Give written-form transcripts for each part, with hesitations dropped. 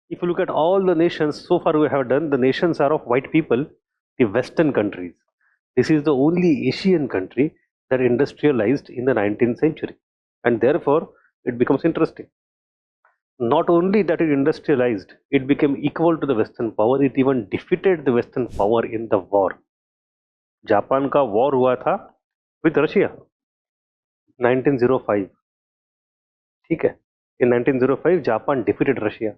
If you look at all the nations so far we have done, the nations are of white people, the Western countries. This is the only Asian country that industrialized in the 19th century, and therefore it becomes interesting. Not only that it industrialized, it became equal to the Western power, it even defeated the Western power in the war. Japan का war हुआ था with Russia 1905, ठीक है. In 1905 Japan defeated Russia.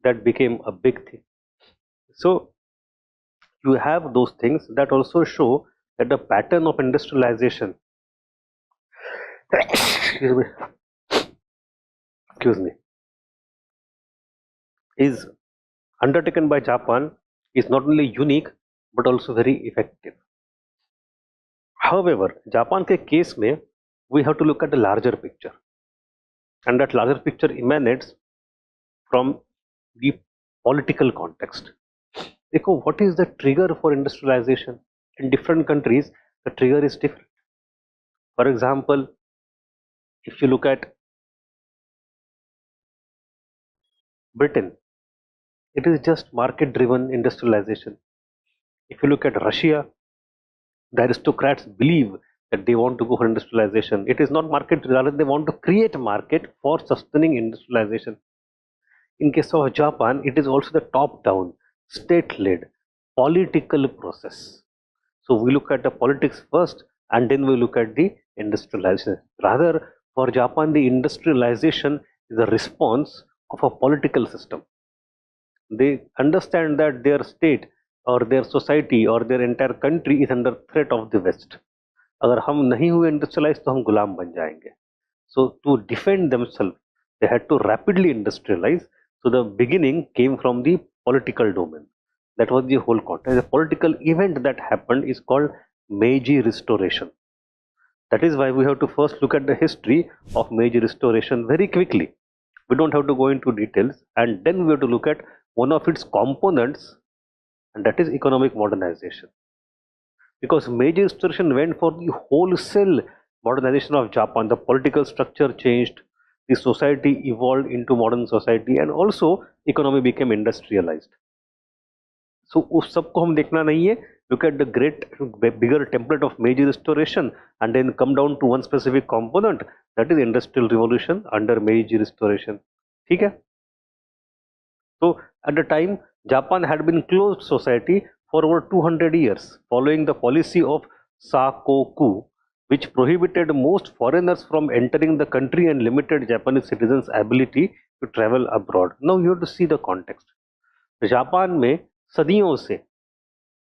That became a big thing. So you have those things that also show that the pattern of industrialization excuse me, is undertaken by Japan is not only unique but also very effective. However, Japan के case में we have to look at the larger picture, and that larger picture emanates from the political context. देखो, what is the trigger for industrialization in different countries? The trigger is different. For example, if you look at Britain, it is just market driven industrialization. If you look at Russia, the aristocrats believe that they want to go for industrialization. It is not market driven, they want to create market for sustaining industrialization. In case of Japan, it is also the top down, state led political process. So we look at the politics first and then we look at the industrialization. Rather, for Japan, the industrialization is a response of a political system. They understand that their state or their society or their entire country is under threat of the West. अगर हम नहीं हुए industrialized तो हम गुलाम बन जाएंगे. So to defend themselves, they had to rapidly industrialize. So the beginning came from the political domain. That was the whole context. The political event that happened is called Meiji Restoration. That is why we have to first look at the history of Meiji Restoration very quickly. We don't have to go into details, and then we have to look at one of its components, and that is economic modernization. Because Meiji Restoration went for the wholesale modernization of Japan. The political structure changed, the society evolved into modern society, and also economy became industrialized. So उस सबको हम देखना नहीं है. Look at the bigger template of Meiji Restoration and then come down to one specific component, that is industrial revolution under Meiji Restoration. ठीक है? So at the time, Japan had been closed society for over 200 years, following the policy of Sakoku, which prohibited most foreigners from entering the country and limited Japanese citizens' ability to travel abroad. Now you have to see the context. Japan में सदियों से,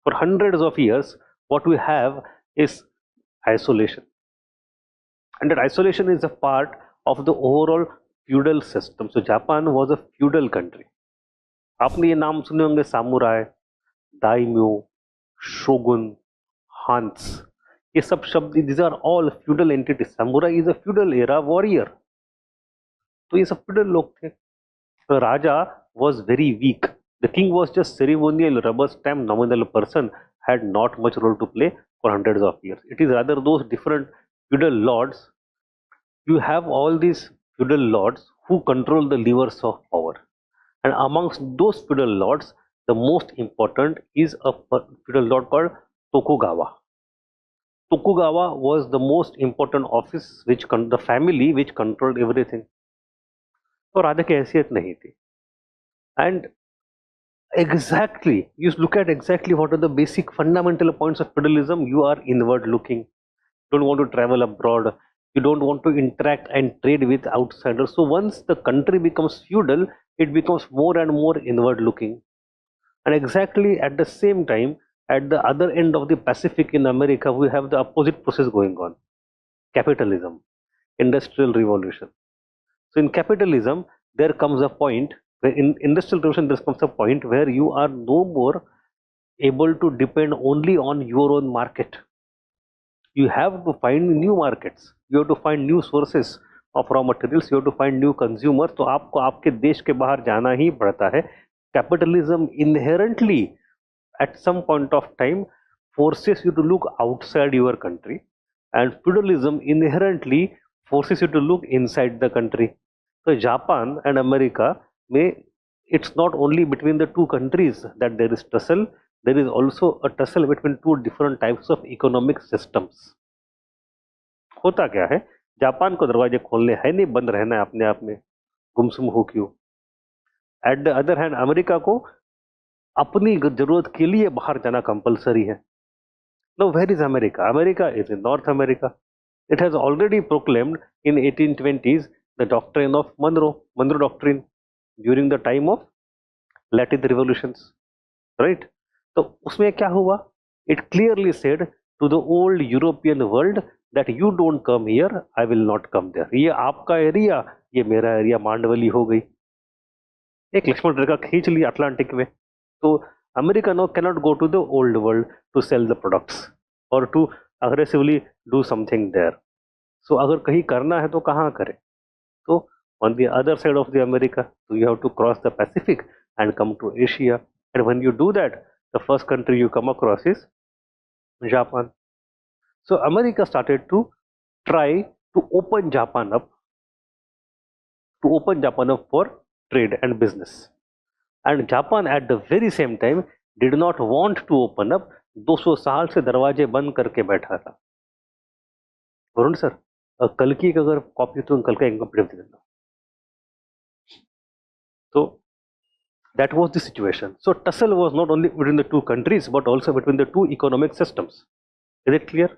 for hundreds of years, what we have is isolation, and that isolation is a part of the overall feudal system. So Japan was a feudal country. आपने ये नाम सुने होंगे, samurai, दाइम्यो, shogun, हांस, ये सब शब्द, these are all feudal entities. Samurai is a feudal era warrior. तो ये सब feudal लोग थे. The Raja was very weak. The king was just ceremonial, rubber stamp, nominal person, had not much role to play for hundreds of years. It is rather those different feudal lords. You have all these feudal lords who control the levers of power. And amongst those feudal lords, the most important is a feudal lord called Tokugawa. Tokugawa was the most important office, which the family which controlled everything. तो राजा की हैसियत नहीं थी. And exactly, you look at exactly what are the basic fundamental points of feudalism. You are inward looking. You don't want to travel abroad. You don't want to interact and trade with outsiders. So once the country becomes feudal, it becomes more and more inward looking. And exactly at the same time, at the other end of the Pacific in America, we have the opposite process going on. Capitalism, industrial revolution. So in capitalism, there comes a point where in industrial revolution, there comes a point where you are no more able to depend only on your own market. You have to find new markets. You have to find new sources of raw materials. You have to find new consumers. तो आपको आपके देश के बाहर जाना ही पड़ता है. Capitalism inherently, at some point of time, forces you to look outside your country, and feudalism inherently forces you to look inside the country. So Japan and America में it's not only between the two countries that there is tussle, there is also a tussle between two different types of economic systems. होता क्या है, Japan को दरवाजे खोलने है नहीं, बंद रहना है अपने आप में, गुमसुम हो क्यों. At the other hand America को अपनी जरूरत के लिए बाहर जाना कंपलसरी है. Now, where is America? America is in North America. It has already proclaimed in 1820s the doctrine of Monroe Doctrine during the time of Latin revolutions, right? तो उसमें क्या हुआ? It clearly said to the old European world that you don't come here, I will not come there. ये आपका area, ये मेरा area, मांडवली हो गई. एक लक्ष्मण रेखा खींच ली अटलांटिक में. तो America now cannot go to the old world to sell the products or to aggressively do something there. So अगर कहीं करना है तो कहाँ करें? तो on the other side of the America, so you have to cross the Pacific and come to Asia. And when you do that, the first country you come across is Japan. So America started to try to open Japan up for trade and business. And Japan at the very same time did not want to open up. 200 साल से दरवाजे बंद करके बैठा था. Varun sir, कल की अगर कॉपी तो कल का इनकम दे देना. तो that was the situation. So tussle was not only between the two countries but also between the two economic systems. Is it clear?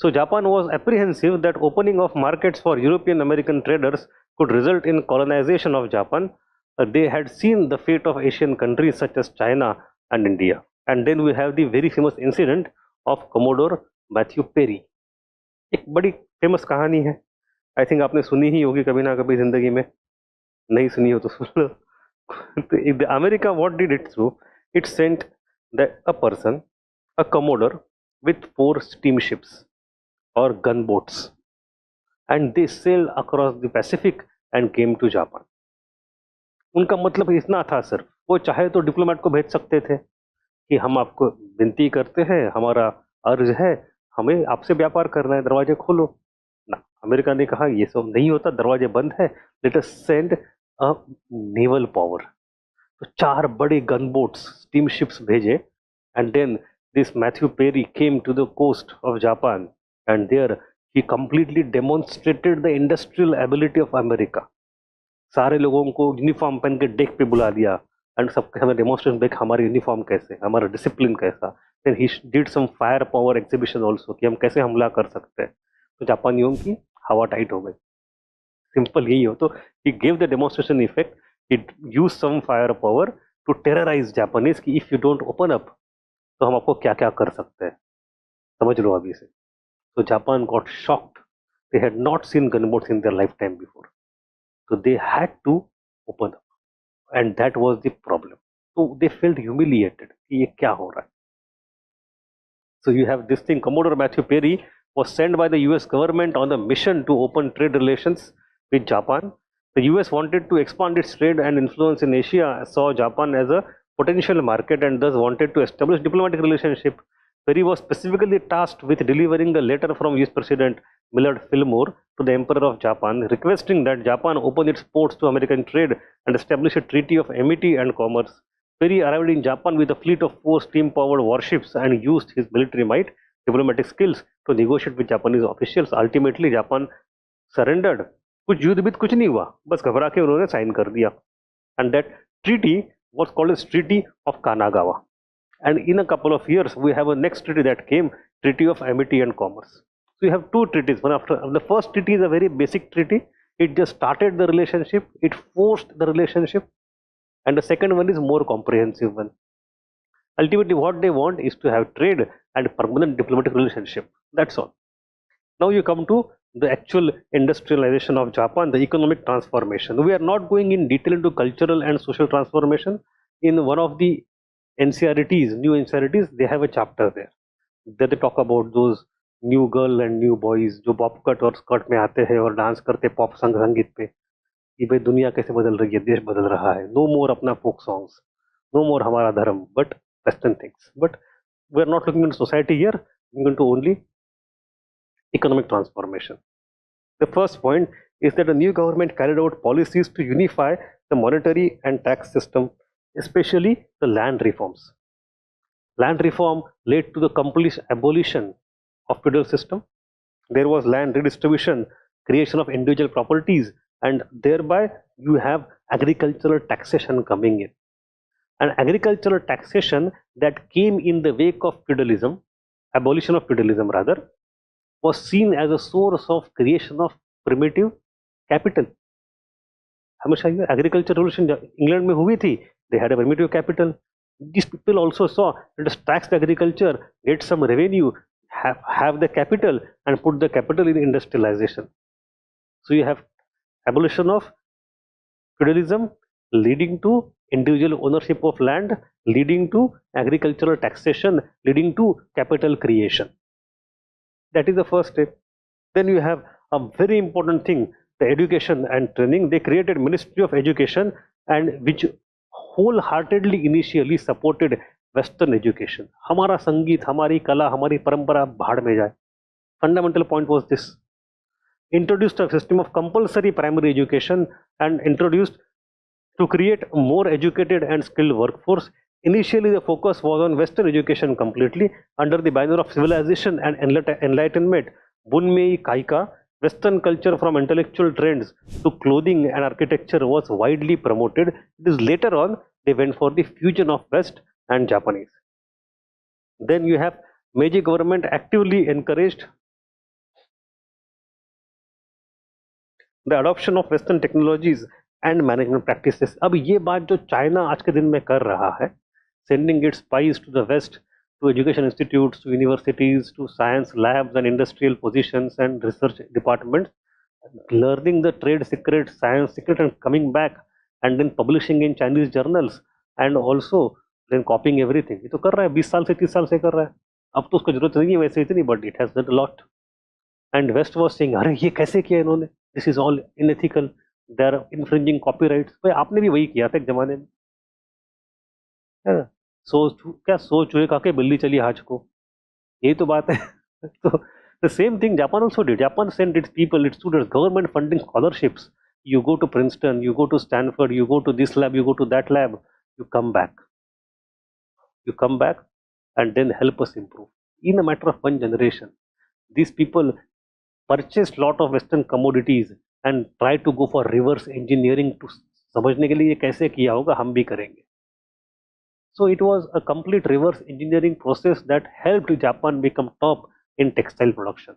So Japan was apprehensive that opening of markets for European American traders could result in colonization of Japan. They had seen the fate of Asian countries such as China and India. And then we have the very famous incident of Commodore Matthew Perry. एक बड़ी famous कहानी है. I think आपने सुनी ही होगी कभी ना कभी जिंदगी में. नहीं सुनी हो तो सुन लो. The America, what did it do? It sent a person, a commodore, with 4 steamships or gunboats, and they sailed across the Pacific and came to Japan. उनका मतलब इतना था सर, वो चाहे तो डिप्लोमेट को भेज सकते थे कि हम आपको विनती करते हैं, हमारा अर्ज है, हमें आपसे व्यापार करना है, दरवाजे खोलो ना. अमेरिका ने कहा ये सब नहीं होता, दरवाजे बंद है, let us send a naval power. तो 4 बड़े गनबोट्स, स्टीमशिप्स भेजे. And then this Matthew Perry came to the coast of Japan and there he completely demonstrated the industrial ability of America. सारे लोगों को यूनिफॉर्म पहन के डेक पे बुला दिया एंड सबके हमें डेमोन्स्ट्रेशन देख हमारी यूनिफॉर्म कैसे, हमारा डिसिप्लिन कैसा. Then he did some fire power exhibition also कि हम कैसे हमला कर सकते हैं. तो जापानियों की हवा टाइट हो गई. सिंपल यही हो. तो he gave the demonstration effect. He use some fire power to terrorise Japanese कि if you don't open up तो हम आपको क्या क्या कर सकते हैं, समझ लो अभी से. तो Japan got shocked. They had not seen gunboats in their life time before. So they had to open up, and that was the problem. So they felt humiliated कि ये क्या हो रहा है. So you have this thing. Commodore Matthew Perry was sent by the US government on a mission to open trade relations with Japan. The US wanted to expand its trade and influence in Asia, saw Japan as a potential market, and thus wanted to establish diplomatic relationship. Perry was specifically tasked with delivering a letter from US President Millard Fillmore to the Emperor of Japan, requesting that Japan open its ports to American trade and establish a treaty of amity and commerce. Perry arrived in Japan with a fleet of 4 steam-powered warships and used his military might, diplomatic skills to negotiate with Japanese officials. Ultimately, Japan surrendered. कुछ युद्ध भी कुछ नहीं हुआ, बस घबरा के उन्होंने साइन कर दिया. And that treaty was called as Treaty of Kanagawa. And in a couple of years, we have a next treaty that came, Treaty of Amity and Commerce. So you have 2 treaties. One after the first treaty is a very basic treaty. It just started the relationship. It forced the relationship. And the second one is more comprehensive one. Ultimately, what they want is to have trade and permanent diplomatic relationship. That's all. Now you come to the actual industrialization of Japan, the economic transformation. We are not going in detail into cultural and social transformation. In one of the NCRTs, new NCRTs, they have a chapter there that they talk about those new girl and new boys जो pop cut और skirt में आते हैं और dance करते pop संगीत पे, कि भाई दुनिया कैसे बदल रही है, देश बदल रहा है. नो मोर अपना फोक सॉन्ग्स, नो मोर हमारा धर्म, but western things. But we are not looking in society here, looking into only economic transformation. The first point is that the new government carried out policies to unify the monetary and tax system, especially the land reforms. Land reform led to the complete abolition of feudal system. There was land redistribution, creation of individual properties, and thereby you have agricultural taxation coming in. And agricultural taxation that came in the wake of feudalism, abolition of feudalism rather, was seen as a source of creation of primitive capital. हमेशा ये agriculture revolution England में हुई थी, they had a primitive capital. These people also saw let us tax the agriculture, get some revenue, have the capital and put the capital in industrialization. So you have abolition of feudalism leading to individual ownership of land, leading to agricultural taxation, leading to capital creation. That is the first step. Then you have a very important thing, the education and training. They created Ministry of Education and which wholeheartedly initially supported Western education. हमारा संगीत, हमारी कला, हमारी परंपरा भाड़ में जाए. Fundamental point was this. Introduced a system of compulsory primary education and introduced to create more educated and skilled workforce. Initially, the focus was on Western education completely under the banner of civilization and enlightenment. Bunmei Kaika, Western culture from intellectual trends to clothing and architecture was widely promoted. It is later on they went for the fusion of West and Japanese. Then you have Meiji government actively encouraged the adoption of Western technologies and management practices. अब ये बात जो China आज के दिन में कर रहा है, sending its spies to the West, to education institutes, to universities, to science labs and industrial positions and research departments, learning the trade secret, science secret and coming back and then publishing in Chinese journals and also then copying everything. ये तो कर रहा है 20 साल से 30 साल से कर रहा है. अब तो उसको जरूरत नहीं है वैसे इतनी, but it has done a lot. And West was saying अरे ये कैसे किया इन्होंने, this is all unethical, they are infringing copyrights. भाई आपने भी वही किया था एक जमाने में, है ना? सोच चूहे खा के बिल्ली चली आज को, यही तो बात है. तो the same thing Japan also did. Japan sent its people, its students, government funding scholarships. You go to Princeton, you go to Stanford, you go to this lab, you go to that lab, you come back. You come back and then help us improve. In a matter of one generation, these people purchased lot of Western commodities and tried to go for reverse engineering to समझने के लिए ये कैसे किया होगा हम भी करेंगे. So it was a complete reverse engineering process that helped Japan become top in textile production.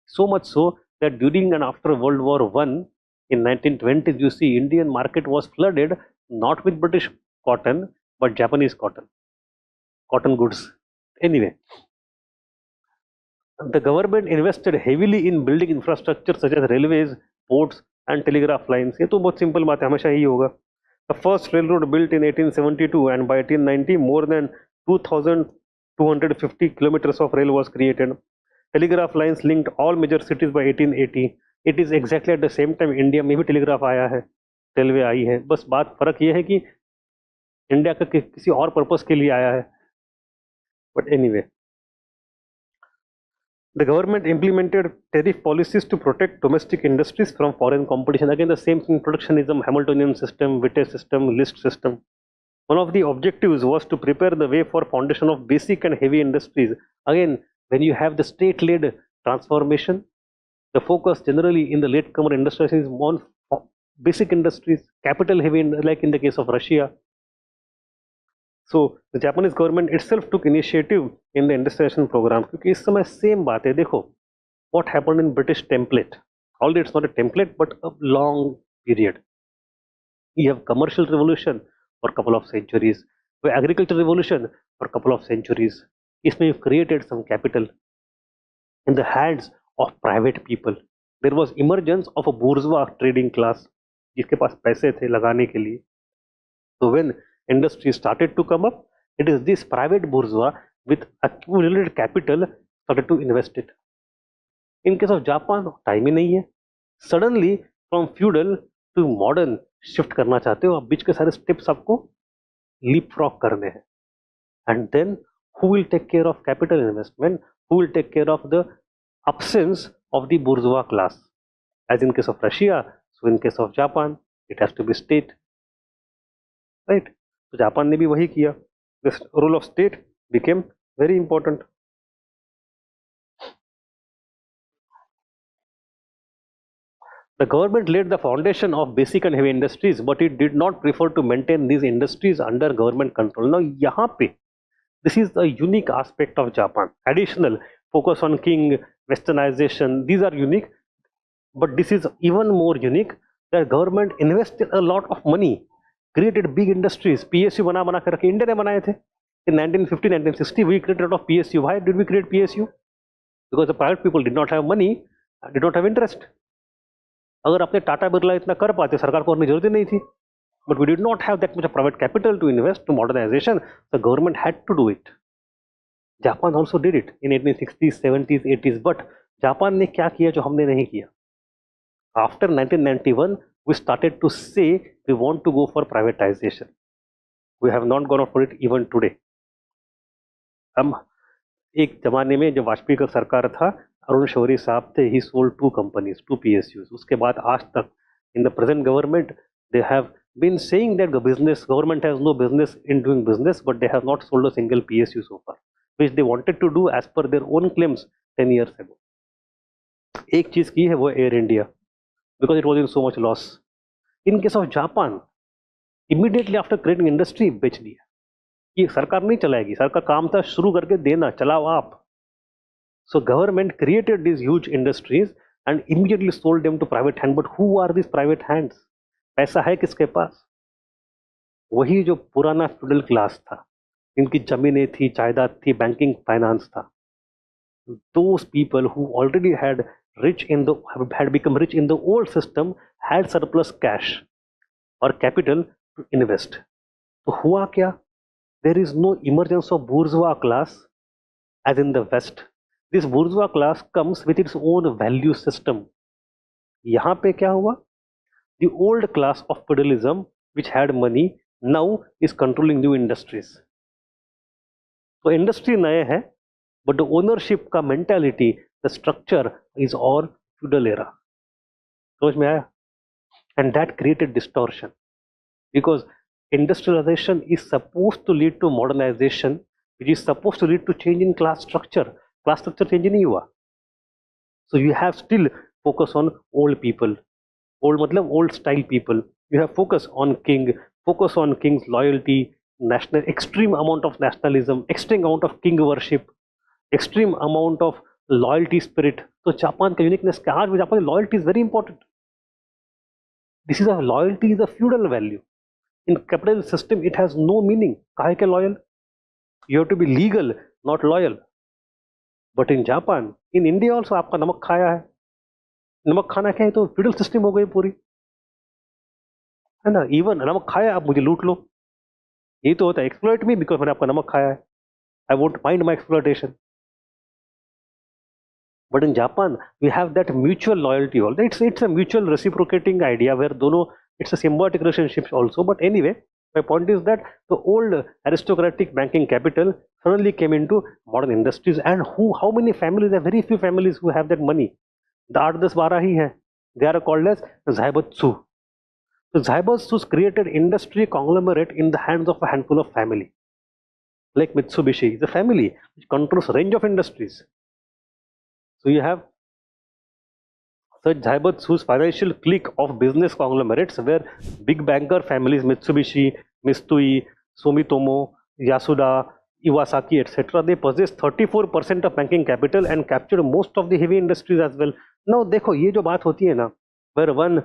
So much so that during and after World War I in 1920s, you see Indian market was flooded not with British cotton but Japanese cotton goods. Anyway, the government invested heavily in building infrastructure such as railways, ports and telegraph lines. ये तो बहुत simple बात है, हमेशा यही होगा. The first railroad built in 1872 and by 1890 more than 2,250 kilometers of rail was created. Telegraph lines linked all major cities by 1880. It is exactly at the same time India में भी telegraph आया है, railway आई है. बस बात फर्क ये है कि इंडिया का किसी और पर्पस के लिए आया है. But anyway, the government implemented tariff policies to protect domestic industries from foreign competition. Again, the same thing, protectionism, Hamiltonian system, Witte system, list system. One of the objectives was to prepare the way for foundation of basic and heavy industries. Again, when you have the state-led transformation, the focus generally in the latecomer industrialization is more on basic industries, capital heavy, like in the case of Russia. So the Japanese government itself took initiative in the industrialization program. क्योंकि इस समय same बात है. देखो what happened in British template. Although it's not a template but a long period. You have commercial revolution for a couple of centuries, the agricultural revolution for a couple of centuries. इसमें you created some capital in the hands of private people. There was emergence of a bourgeois trading class जिसके पास पैसे थे लगाने के लिए. So when industry started to come up, it is this private bourgeois with accumulated capital started to invest it. In case of Japan, time ही नहीं है. Suddenly from feudal to modern shift करना चाहते हो, अब बीच के सारे steps आपको leapfrog करने हैं. And then who will take care of capital investment? Who will take care of the absence of the bourgeois class? As in case of Russia, so in case of Japan, it has to be state, right? So Japan ने भी वही किया. This role of state became very important. The government laid the foundation of basic and heavy industries, but it did not prefer to maintain these industries under government control. Now, यहाँ पे, this is the unique aspect of Japan. Additional focus on king, westernization, these are unique, but this is even more unique that government invested a lot of money, created big industries. PSU बना कर रखे, India ने बनाए थे. In 1950, 1960, we created a lot of PSU. Why did we create PSU? Because the private people did not have money, did not have interest. अगर अपने टाटा बिरला इतना कर पाते, सरकार को करने की जरूरत ही नहीं थी. But we did not have that much of private capital to invest to modernization. The government had to do it. Japan also did it in 1860s, 70s, 80s. But Japan ने क्या किया जो हमने नहीं किया? After 1991, we started to say we want to go for privatization. We have not gone for it even today. हम एक जमाने में जब वाजपेयी का सरकार था, अरुण शौरी साहब थे, he sold 2 companies, 2 PSUs. उसके बाद आज तक in the present government they have been saying that the government has no business in doing business, but they have not sold a single PSU so far, which they wanted to do as per their own claims 10 years ago. एक चीज की है वो air India, because it was in so much loss. In case of Japan, immediately after creating industry बेच दिया. ये सरकार नहीं चलाएगी, सरकार काम था शुरू करके देना, चलाओ आप. So government created these huge industries and immediately sold them to private hand. But who are these private hands? पैसा है किसके पास? वही जो पुराना feudal class था, इनकी जमीनें थी, जायदाद थी, banking finance था. Those people who already had become rich in the old system had surplus cash or capital to invest. तो हुआ क्या? There is no emergence of bourgeois class as in the West. This bourgeois class comes with its own value system. यहाँ पे क्या हुआ? The old class of feudalism, which had money, now is controlling new industries. तो industry नए हैं, but the ownership का mentality, the structure is all feudal era. समझ में आया? And that created distortion because industrialization is supposed to lead to modernization, which is supposed to lead to change in class structure. Class structure change नहीं हुआ. So you have still focus on old people. Old मतलब old style people. You have focus on king, focus on king's loyalty, national extreme amount of nationalism, extreme amount of king worship, extreme amount of loyalty spirit. So Japan का uniqueness क्या? आज Japan loyalty is very important. This is a loyalty is a feudal value. In capitalist system, it has no meaning. काहे के loyal? You have to be legal, not loyal. But in Japan, in India also आपका नमक खाया है. नमक खाना क्या है तो feudal system हो गई पूरी, है ना? Even नमक खाया आप मुझे लूट लो, ये तो होता है. Exploit me because मैंने आपका नमक खाया है. I won't mind my exploitation. But in Japan, we have that mutual loyalty. Also, it's a mutual reciprocating idea where दोनों, it's a symbiotic relationship also. But anyway, my point is that the old aristocratic banking capital suddenly came into modern industries. And how many families? There are very few families who have that money. The 8-10-12 ही हैं. They are called as Zaibatsu. So Zaibatsus created industry conglomerate in the hands of a handful of family. Like Mitsubishi is a family which controls range of industries. So you have such Zaibatsu's financial clique of business conglomerates where big banker families Mitsubishi, Mitsui, Sumitomo, Yasuda, Iwasaki, etc. They possess 34% of banking capital and capture most of the heavy industries as well. Now देखो ये जो बात होती है ना, where one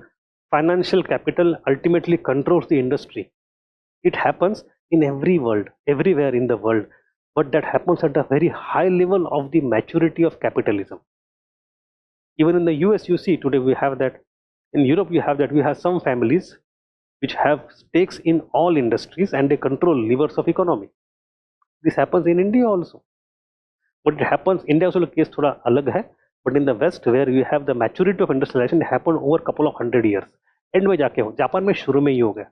financial capital ultimately controls the industry. It happens in every world, everywhere in the world, but that happens at a very high level of the maturity of capitalism. Even in the US, you see today we have that. In Europe, you have that. We have some families which have stakes in all industries and they control levers of economy. This happens in India also, but it happens. India also case थोड़ा अलग है, but in the West where you have the maturity of industrialization happen over a couple of 100 years. End में जाके हो. Japan में शुरू में ही हो गया.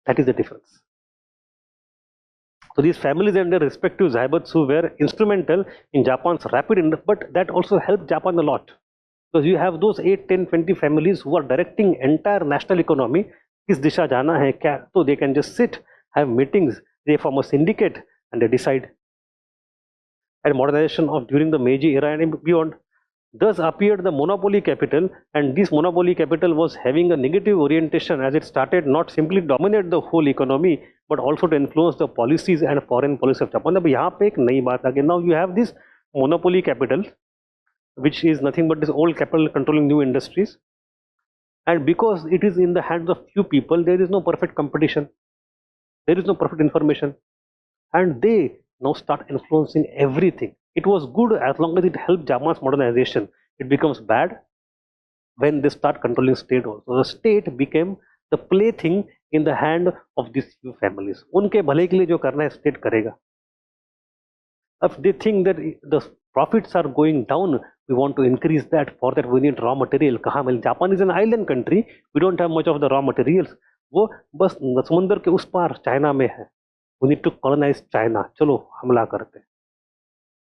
That is the difference. So these families and their respective zaibatsu were instrumental in Japan's rapid, but that also helped Japan a lot. because you have those 8, 10, 20 families who are directing entire national economy. किस दिशा जाना है क्या, तो they can just sit, have meetings, they form a syndicate and they decide. And modernization of during the Meiji era and beyond, thus appeared the monopoly capital, and this monopoly capital was having a negative orientation as it started not simply to dominate the whole economy but also to influence the policies and foreign policy of Japan. अब यहाँ पे एक नई बात आ गई. Now you have this monopoly capital, which is nothing but this old capital controlling new industries, and because it is in the hands of few people, there is no perfect competition, there is no perfect information, and they now start influencing everything. It was good as long as it helped Japan's modernization. It becomes bad when they start controlling state also. The state became the plaything in the hand of these few families. उनके भले के लिए जो करना है state करेगा. If they think that the profits are going down, we want to increase that. For that we need raw material. कहाँ मिल? Japan is an island country. We don't have much of the raw materials. वो बस समुंदर के उस पार China में है. We need to colonize China. चलो हमला करते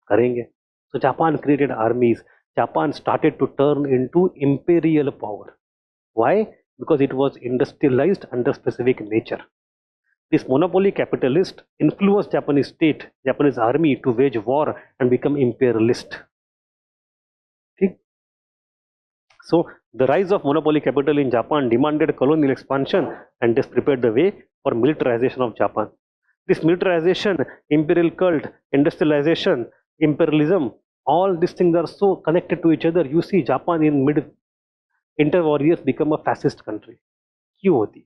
करेंगे. So Japan created armies. Japan started to turn into imperial power. Why? Because it was industrialized under specific nature. This monopoly capitalist influenced Japanese state, Japanese army to wage war and become imperialist. Okay? So the rise of monopoly capital in Japan demanded colonial expansion and this prepared the way for militarization of Japan. This militarization, imperial cult, industrialization, imperialism, all these things are so connected to each other. You see Japan in mid interwar years become a fascist country. क्यों होती?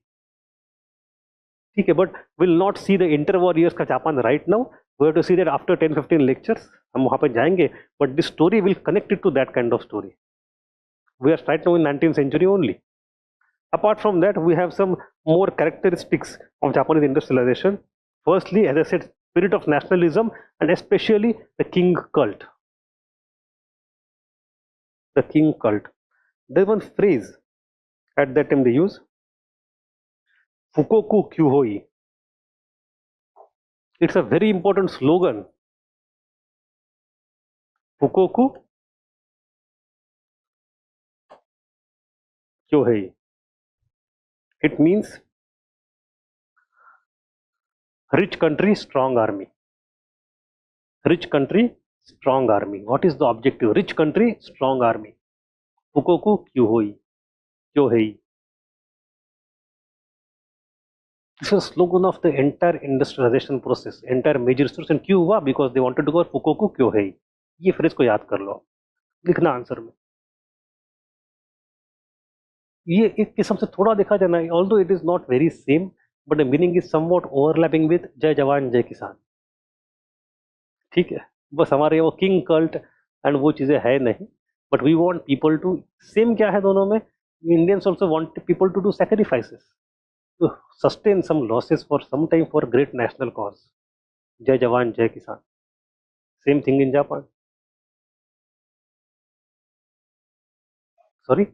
ठीक है, but will not see the interwar years का Japan right now. We have to see that after 10-15 lectures. हम वहाँ पे जाएंगे, but this story will connect it to that kind of story. We are right now in 19th century only. Apart from that, we have some more characteristics of Japanese industrialization. Firstly, as I said, spirit of nationalism and especially the king cult. The king cult. There's one phrase at that time they use, Fukoku Kyuhoi. It's a very important slogan. Fukoku Kyohei. It means rich country, strong army. Rich country, strong army. What is the objective? Rich country, strong army. Fukoku Kyuhoi. Kyohei. This is a slogan of the entire industrialization process, entire Meiji Restoration. क्यों हुआ? Because they wanted to go Fukoku Kyohei. ये phrase को याद कर लो, लिखना answer में. ये एक किस्म से थोड़ा देखा जाना, although it is not very same, but the meaning is somewhat overlapping with जय जवान जय किसान. ठीक है, बस हमारे वो किंग कल्ट एंड वो चीजें है नहीं, but we want people to, same क्या है दोनों में, Indians also want people to do sacrifices to sustain some losses for some time for great national cause. Jai Jawan, Jai Kisan. Same thing in Japan. Sorry?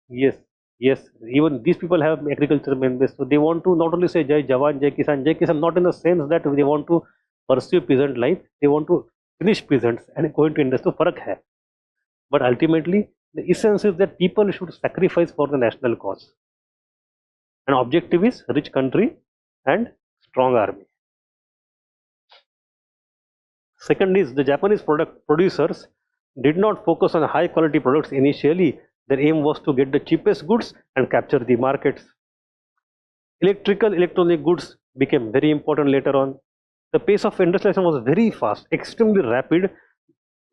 Yes, yes. Even these people have agriculture members, so they want to not only say Jai Jawan, Jai Kisan, not in the sense that they want to pursue peasant life, they want to finish peasants and go into industry. So farak hai. But ultimately, the essence is that people should sacrifice for the national cause. And objective is rich country and strong army. Second is the Japanese producers did not focus on high quality products initially. Their aim was to get the cheapest goods and capture the markets. Electronic goods became very important later on. The pace of industrialization was very fast, extremely rapid.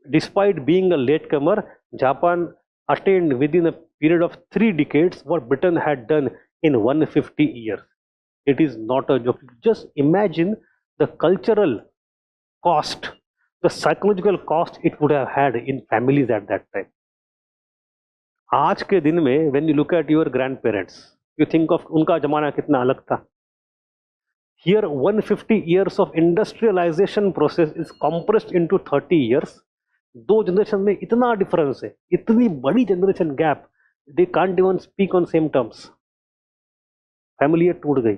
Despite being a latecomer, Japan attained within a period of 3 decades what Britain had done in 150 years. It is not a joke. Just imagine the cultural cost, the psychological cost it would have had in families at that time. आज के दिन में when you look at your grandparents, you think of उनका जमाना कितना अलग था. Here 150 years of industrialization process is compressed into 30 years. 2 generation में इतना डिफरेंस है, इतनी बड़ी generation gap, they can't even speak on same terms. Family टूट गई,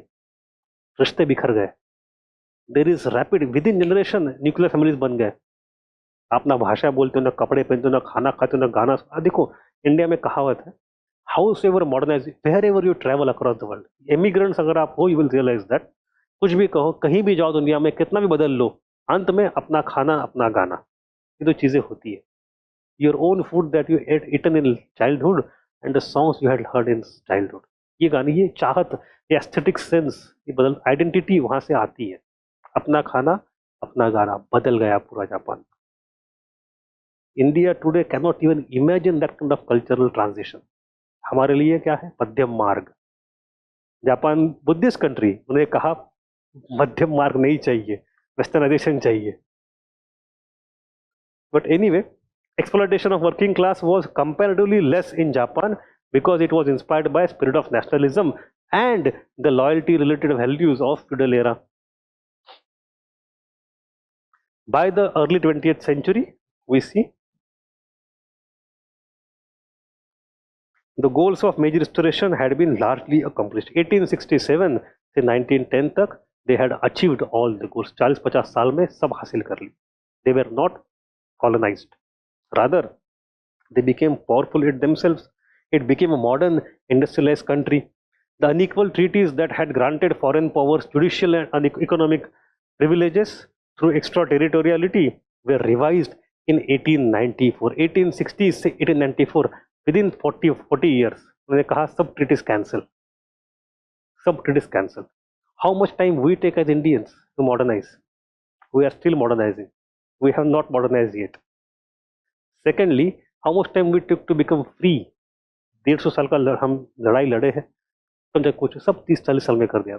रिश्ते बिखर गए. There is rapid within generation nuclear families बन गए. आप ना भाषा बोलते हो, ना कपड़े पहनते हो, ना खाना खाते हो, ना गाना देखो इंडिया में कहावत है, house ever modernise wherever you travel across the world. Immigrants अगर आप हो, यू विल रियलाइज दैट कुछ भी कहो, कहीं भी जाओ दुनिया में, कितना भी बदल लो, अंत में अपना खाना अपना गाना, ये तो चीजें होती है। Your own food that you ate eaten in childhood and the songs you had heard in childhood, ये गाने, ये चाहत, ये एस्थेटिक सेंस, ये बदल, आइडेंटिटी वहां से आती है। अपना खाना अपना गाना, बदल गया पूरा Japan. India today can not even imagine that kind of cultural transition. हमारे लिए क्या है? मध्यम मार्ग। जापान बुद्धिस्ट कंट्री, उन्हें कहा मध्यम मार्ग नहीं चाहिए, वेस्टर्नाइजेशन चाहिए। But anyway, exploitation of working class was comparatively less in Japan because it was inspired by spirit of nationalism and the loyalty related values of feudal era. By the early 20th century, we see the goals of Meiji Restoration had been largely accomplished. 1867 से 1910 तक they had achieved all the goals. 40-50 साल में सब हासिल कर ली. They were not colonized. Rather, they became powerful it themselves. It became a modern industrialized country. The unequal treaties that had granted foreign powers judicial and economic privileges through extraterritoriality were revised in 1894. 1860 से 1894, within 40 years, उन्होंने कहा सब treaties cancel. Some treaties cancel. How much time we take as Indians to modernize? We are still modernizing. We have not modernized yet. Secondly, how much time we took to become free? 150 साल का हम लड़ाई लड़े हैं, समझे कुछ सब 30-40 साल में कर दिया।